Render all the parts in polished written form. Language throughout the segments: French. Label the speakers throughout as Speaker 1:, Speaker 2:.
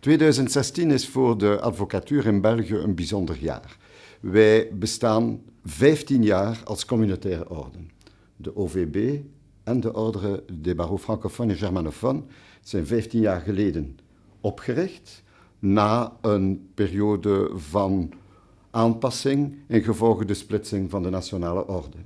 Speaker 1: 2016 is voor de advocatuur in België een bijzonder jaar. Wij bestaan 15 jaar als communautaire orde. De OVB en de Ordre des Barreaux francophones et germanophones zijn 15 jaar geleden opgericht, na een periode van aanpassing ingevolge de splitsing van de nationale orde.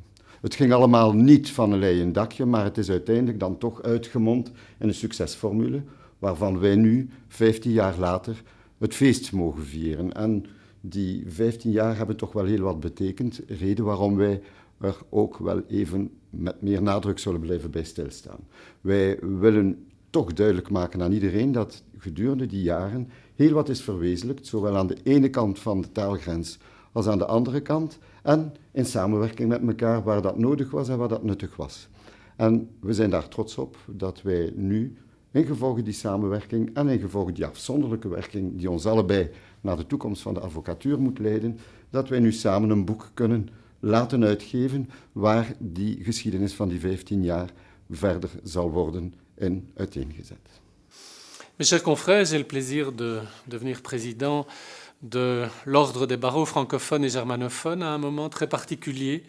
Speaker 1: Het ging allemaal niet van een leien dakje, maar het is uiteindelijk dan toch uitgemond in een succesformule, waarvan wij nu, 15 jaar later, het feest mogen vieren. En die 15 jaar hebben toch wel heel wat betekend, reden waarom wij er ook wel even met meer nadruk zullen blijven bij stilstaan. Wij willen toch duidelijk maken aan iedereen dat gedurende die jaren heel wat is verwezenlijkt, zowel aan de ene kant van de taalgrens als aan de andere kant, en in samenwerking met elkaar waar dat nodig was en waar dat nuttig was. En we zijn daar trots op dat wij nu, ingevolge die samenwerking en ingevolge die afzonderlijke werking die ons allebei naar de toekomst van de advocatuur moet leiden, dat wij nu samen een boek kunnen laten uitgeven waar die geschiedenis van die 15 jaar verder zal worden in uiteengezet.
Speaker 2: Mes chers confrères, j'ai le plaisir de devenir président de l'Ordre des Barreaux francophones et germanophones à un moment très particulier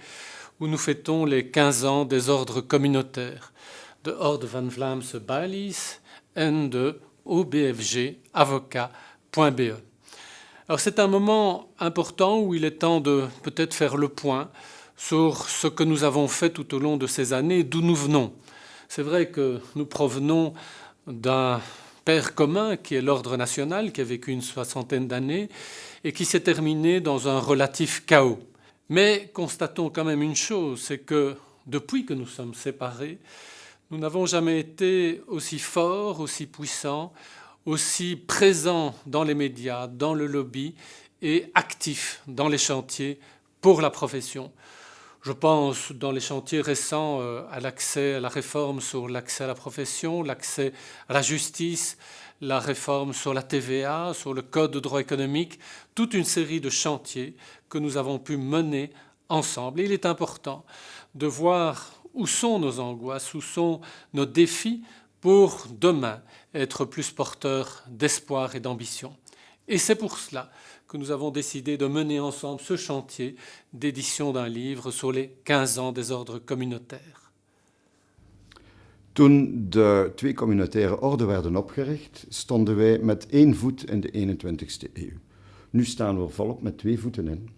Speaker 2: où nous fêtons les 15 ans des ordres communautaires de Orde van Vlaamse Bailies et de OBFG Avocat.be. Alors c'est un moment important où il est temps de peut-être faire le point sur ce que nous avons fait tout au long de ces années, d'où nous venons. C'est vrai que nous provenons d'un père commun qui est l'Ordre national, qui a vécu une 60aine d'années et qui s'est terminé dans un relatif chaos. Mais constatons quand même une chose, c'est que depuis que nous sommes séparés, nous n'avons jamais été aussi forts, aussi puissants, aussi présents dans les médias, dans le lobby et actifs dans les chantiers pour la profession. Je pense dans les chantiers récents à l'accès à la réforme sur l'accès à la profession, l'accès à la justice, la réforme sur la TVA, sur le code de droit économique, toute une série de chantiers que nous avons pu mener ensemble. Et il est important de voir où sont nos angoisses, où sont nos défis pour demain être plus porteurs d'espoir et d'ambition. Et c'est pour cela que nous avons décidé de mener ensemble ce chantier d'édition d'un livre sur les 15 ans des ordres communautaires.
Speaker 1: Toen de twee communautaire orden werden opgericht, stonden wij met 1 voet in de 21ste eeuw. Nu staan we er volop met 2 voeten in.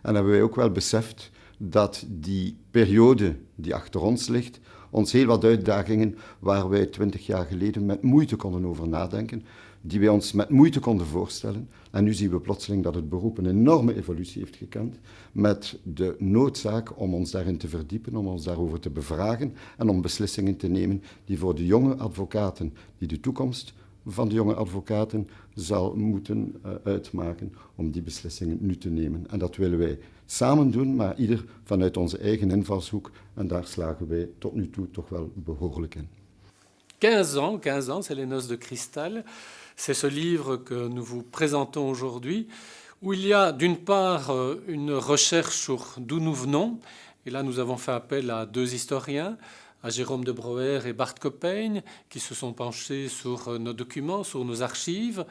Speaker 1: En hebben wij ook wel beseft dat die periode die achter ons ligt, ons heel wat uitdagingen waar wij 20 jaar geleden met moeite konden over nadenken, die wij ons met moeite konden voorstellen. En nu zien we plotseling dat het beroep een enorme evolutie heeft gekend, met de noodzaak om ons daarin te verdiepen, om ons daarover te bevragen en om beslissingen te nemen die voor de jonge advocaten, die de toekomst van de jonge advocaten zal moeten uitmaken, om die beslissingen nu te nemen. En dat willen wij samen doen, maar ieder vanuit onze eigen invalshoek, en daar slagen wij tot nu toe toch wel behoorlijk in.
Speaker 2: 15 ans, c'est les Noces de Cristal. C'est ce livre que nous vous présentons aujourd'hui, où il y a d'une part une recherche sur d'où nous venons. Et là, nous avons fait appel à 2 historiens, à Jérôme de Broer et Bart Coppeigne, qui se sont penchés sur nos documents, sur nos archives,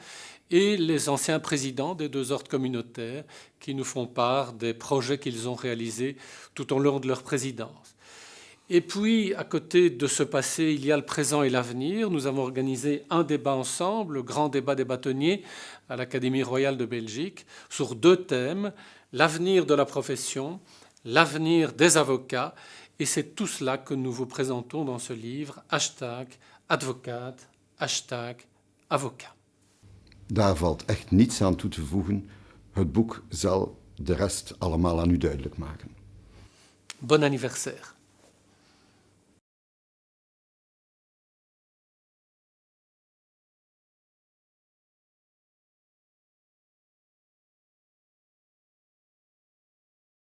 Speaker 2: et les anciens présidents des 2 ordres communautaires qui nous font part des projets qu'ils ont réalisés tout au long de leur présidence. Et puis, à côté de ce passé, il y a le présent et l'avenir. Nous avons organisé un débat ensemble, le grand débat des bâtonniers à l'Académie royale de Belgique, sur 2 thèmes, l'avenir de la profession, l'avenir des avocats. Et c'est tout cela que nous vous présentons dans ce livre, #advocate, #avocat.
Speaker 1: Daar valt echt niets aan toe te voegen. Het boek zal de rest allemaal aan u duidelijk maken.
Speaker 2: Bon anniversaire.